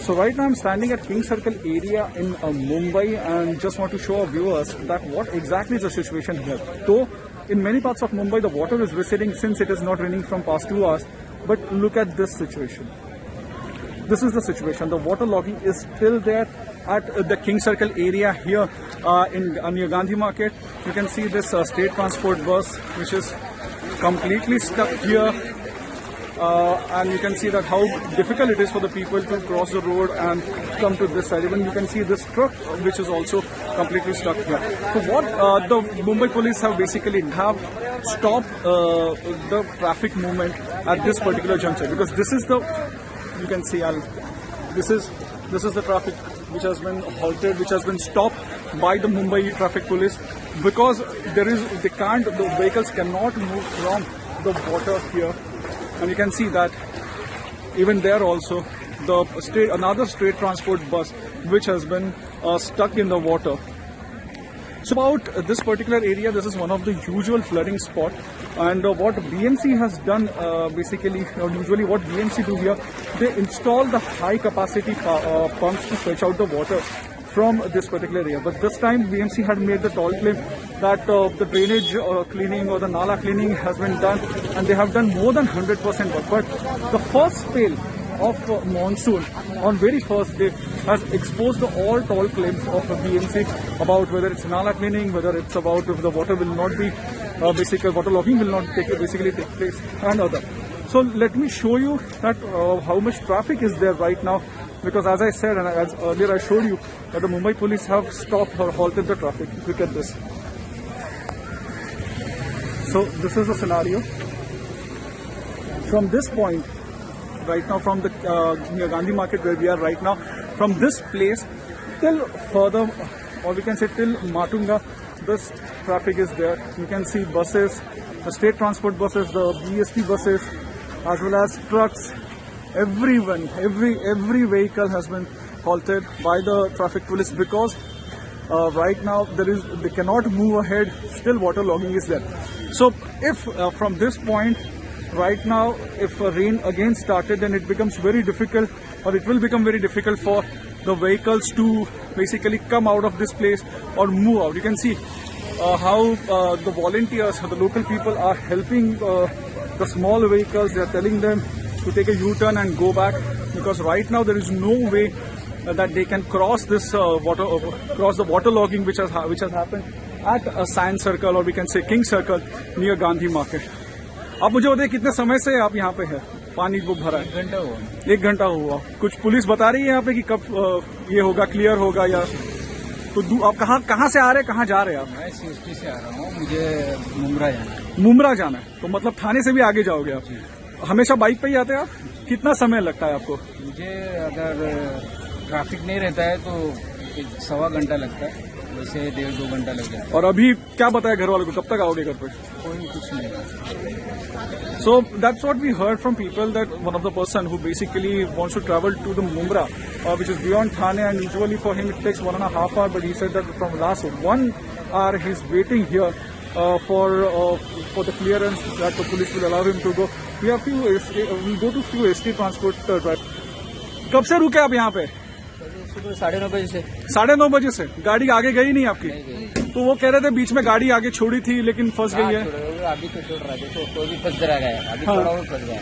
So right now I'm standing at King Circle area in Mumbai and just want to show our viewers that what exactly is the situation here. Though in many parts of Mumbai the water is receding since it is not raining from past 2 hours, but look at this situation. This is the situation. The water logging is still there at the King Circle area here in near Gandhi Market. You can see this state transport bus which is completely stuck here. And you can see that how difficult it is for the people to cross the road and come to this side. Even you can see this truck which is also completely stuck here. So what the Mumbai police have basically stopped the traffic movement at this particular juncture, because this is the, you can see this is the traffic which has been halted, which has been stopped by the Mumbai traffic police, because the vehicles cannot move from the water here. And you can see that even there also another state transport bus which has been stuck in the water. So about this particular area, this is one of the usual flooding spot, and what BMC has done usually what BMC do here, they install the high capacity pumps to fetch out the water from this particular area. But this time BMC had made the tall claim that the drainage cleaning or the nala cleaning has been done, and they have done more than 100% work. But the first spell of monsoon on very first day has exposed all tall claims of BMC about whether it's nala cleaning, whether it's about if the water will not be water logging will not take place and other. So let me show you that how much traffic is there right now. Because as I said, and as earlier I showed you, that the Mumbai police have stopped or halted the traffic. Look at this. So this is the scenario. From this point, right now, from the near Gandhi Market where we are right now, from this place till further, or we can say till Matunga, this traffic is there. You can see buses, the state transport buses, the BST buses, as well as trucks. Every vehicle has been halted by the traffic police, because right now they cannot move ahead. Still water logging is there. So if from this point right now, if rain again started, then it becomes very difficult, or it will become very difficult for the vehicles to basically come out of this place or move out. You can see how the volunteers or the local people are helping the small vehicles. They are telling them to take a U-turn and go back, because right now there is no way that they can cross this cross the water logging which has happened at Science Circle, or we can say King Circle near Gandhi Market. आप मुझे बताइए कितने समय से आप यहाँ पे हैं? पानी वो भरा है? 1 घंटा हुआ। कुछ पुलिस बता रही है यहाँ पे कि कब ये होगा, क्लियर होगा, या तो आप कहाँ से आ रहे हैं, कहाँ जा रहे हैं आप? मैं CST से आ रहा हूँ, मुझे मुमरा जाना है। मुमरा जाना है, तो मतलब थाने से भी आगे जाओगे आप? हमेशा बाइक पे ही आते हैं आप? कितना समय लगता है आपको? मुझे अगर ट्रैफिक नहीं रहता है तो 1.25 घंटा लगता है, वैसे 1.5-2 घंटा लग जाता है। और अभी क्या बताया घर वालों को, कब तक आओगे घर पे? कोई कुछ नहीं। So that's what we heard from people, that one of the person who basically wants to travel to the Mumra, which is beyond Thane, and usually for him it takes 1.5 hours, but he said that from last 1 hour he's waiting here for the clearance that the police will allow him to go. We go to few ST transport drive. कब से रुके आप यहाँ पे? सुबह 9:30 बजे से। 9:30 बजे से गाड़ी आगे गई नहीं आपकी? तो वो कह रहे थे बीच में गाड़ी आगे छोड़ी थी लेकिन फंस गई है। अभी तो छोड़ रहा है, तो भी फंस रहा है, अभी थोड़ा और फंस गया।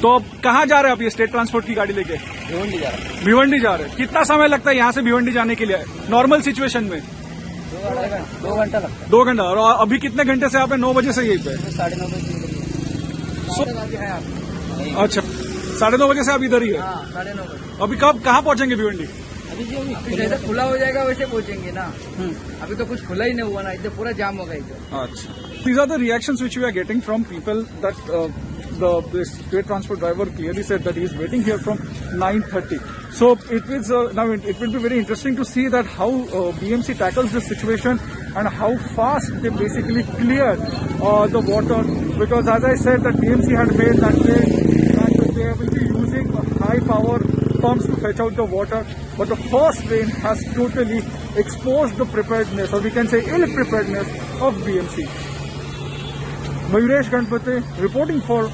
तो अब कहाँ जा रहे हैं आप ये स्टेट ट्रांसपोर्ट की गाड़ी लेके? भिवंडी जा रहा है। भिवंडी जा रहे हैं। कितना समय लगता है यहाँ से भिवंडी जाने के लिए नॉर्मल सिचुएशन में? 2 घंटा लगता है। 2 घंटा। और अभी कितने घंटे से आप 9 बजे से यहीं पे? 9:30 बजे। अच्छा, 9:30 बजे से आप इधर ही है? 9:30 बजे। अभी कहाँ पहुँचेंगे भिवंडी? अभी जैसे खुला हो जाएगा वैसे पहुंचेंगे ना। अभी तो कुछ खुला ही नहीं हुआ ना, इधर पूरा जाम होगा इधर। अच्छा, these are the reactions which we are getting from people that the state transport driver clearly said that he is waiting here from 9:30. So it will be very interesting to see that how BMC tackles this situation and how fast they basically clear the water, because as I said that BMC had made that they will be using high power pumps to fetch out the water, but the first rain has totally exposed the preparedness, or we can say ill preparedness of BMC. Mayuresh Ganpate reporting for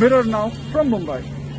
Mirror Now from Mumbai.